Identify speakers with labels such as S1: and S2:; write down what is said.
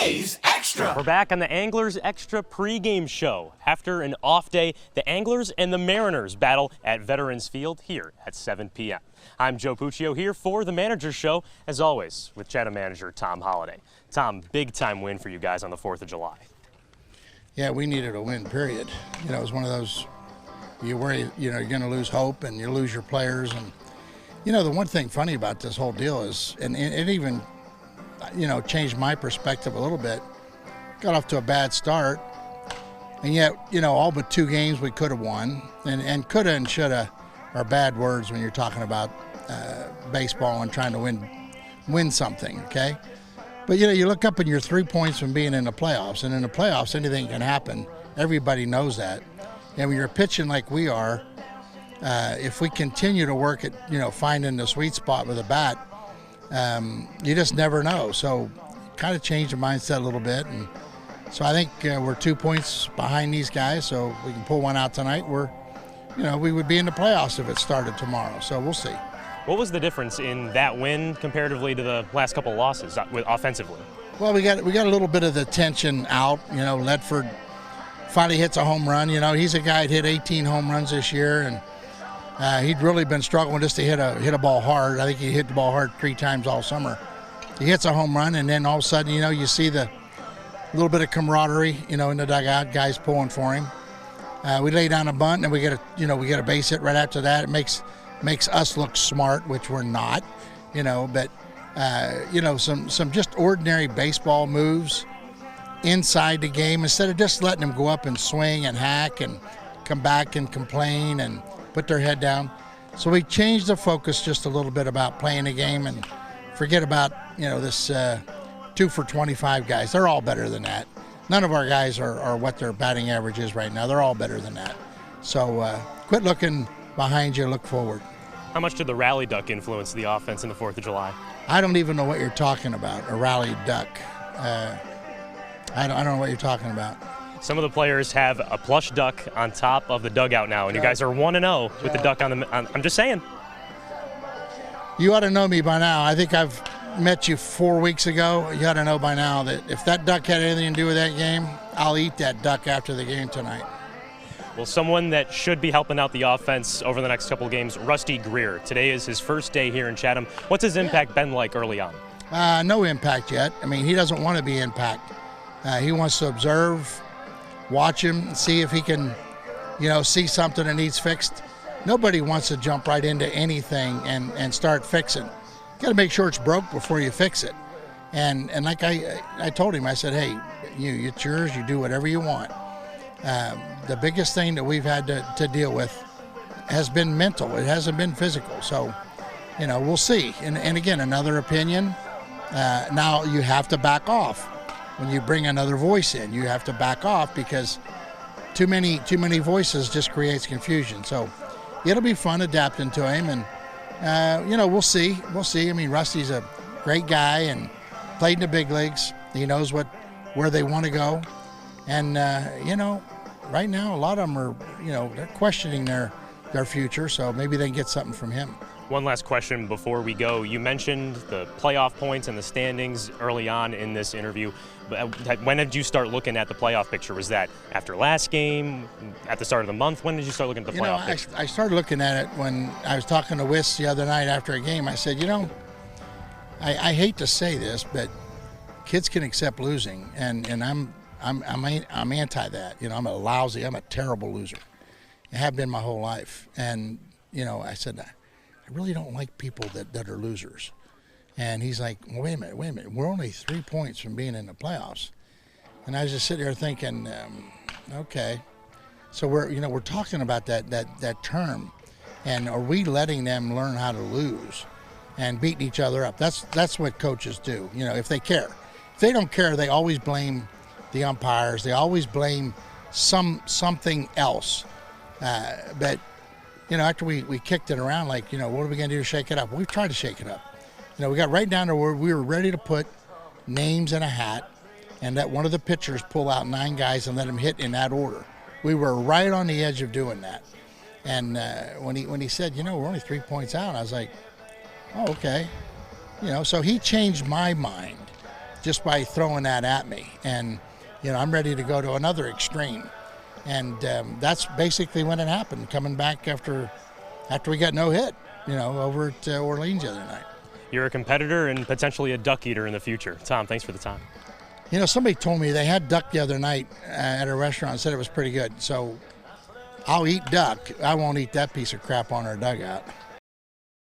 S1: Today's Extra.
S2: We're back on the Anglers Extra pregame show. After an off day, the Anglers and the Mariners battle at Veterans Field here at 7 p.m. I'm Joe Puccio here for the Manager Show, as always, with Chatham manager Tom Holliday. Tom, big-time win for you guys on the 4th of July.
S3: Yeah, we needed a win, period. You know, it was one of those, you worry, you're going to lose hope and you lose your players. And, the one thing funny about this whole deal is, and it even, changed my perspective a little bit. Got off to a bad start, and yet, all but 2 games we could have won. And coulda and shoulda are bad words when you're talking about baseball and trying to win something, okay? But, you look up and you're 3 points from being in the playoffs. And in the playoffs, anything can happen. Everybody knows that. And when you're pitching like we are, if we continue to work at, finding the sweet spot with a bat, you just never know. So kind of changed the mindset a little bit. And so I think we're 2 points behind these guys. So we can pull one out tonight. We would be in the playoffs if it started tomorrow. So we'll see.
S2: What was the difference in that win comparatively to the last couple of losses offensively?
S3: Well, we got a little bit of the tension out. Ledford finally hits a home run. He's a guy that hit 18 home runs this year, and he'd really been struggling just to hit a ball hard. I think he hit the ball hard 3 times all summer. He hits a home run, and then all of a sudden, you see the little bit of camaraderie, in the dugout, guys pulling for him. We lay down a bunt, and we get a base hit right after that. It makes us look smart, which we're not, but some just ordinary baseball moves inside the game instead of just letting them go up and swing and hack and come back and complain and put their head down. So we changed the focus just a little bit about playing the game and forget about, this 2 for 25 guys. They're all better than that. None of our guys are what their batting average is right now. They're all better than that. So quit looking behind you, look forward.
S2: How much did the rally duck influence the offense in the 4th of July?
S3: I don't even know what you're talking about, a rally duck. I don't know what you're talking about.
S2: Some of the players have a plush duck on top of the dugout now, and you guys are 1-0 with the duck on the. I'm just saying.
S3: You ought to know me by now. I think I've met you 4 weeks ago. You ought to know by now that if that duck had anything to do with that game, I'll eat that duck after the game tonight.
S2: Well, someone that should be helping out the offense over the next couple of games, Rusty Greer. Today is his first day here in Chatham. What's his impact been like early on?
S3: No impact yet. I mean, he doesn't want to be impact. He wants to observe, watch him, see if he can, see something that needs fixed. Nobody wants to jump right into anything and start fixing. You got to make sure it's broke before you fix it. And like I told him, I said, hey, it's yours. You do whatever you want. The biggest thing that we've had to deal with has been mental. It hasn't been physical. So, we'll see. And again, another opinion. Now you have to back off. When you bring another voice in, you have to back off because too many voices just creates confusion. So it'll be fun adapting to him, and we'll see. I mean, Rusty's a great guy and played in the big leagues. He knows where they want to go, and right now a lot of them are they're questioning their future. So maybe they can get something from him.
S2: One last question before we go. You mentioned the playoff points and the standings early on in this interview. When did you start looking at the playoff picture? Was that after last game, at the start of the month? When did you start looking at the playoff picture?
S3: I started looking at it when I was talking to Wiss the other night after a game. I said, I hate to say this, but kids can accept losing, and I'm anti that. I'm a terrible loser. I have been my whole life, and I said, I really don't like people that are losers. And he's like, well, wait a minute. We're only 3 points from being in the playoffs. And I was just sitting there thinking, okay. So we're talking about that term. And are we letting them learn how to lose and beating each other up? That's what coaches do, if they care. If they don't care, they always blame the umpires. They always blame something else. But after we kicked it around, what are we going to do to shake it up? We've tried to shake it up. We got right down to where we were ready to put names in a hat and let one of the pitchers pull out 9 guys and let them hit in that order. We were right on the edge of doing that. And when he said, we're only 3 points out, I was like, oh, okay. So he changed my mind. just by throwing that at me. And, you know, I'm ready to go to another extreme. And that's basically when it happened, coming back after we got no hit, you know, over at Orleans the other night.
S2: You're a competitor and potentially a duck eater in the future. Tom, thanks for the time.
S3: You know, somebody told me they had duck the other night at a restaurant and said it was pretty good. So I'll eat duck. I won't eat that piece of crap on our dugout.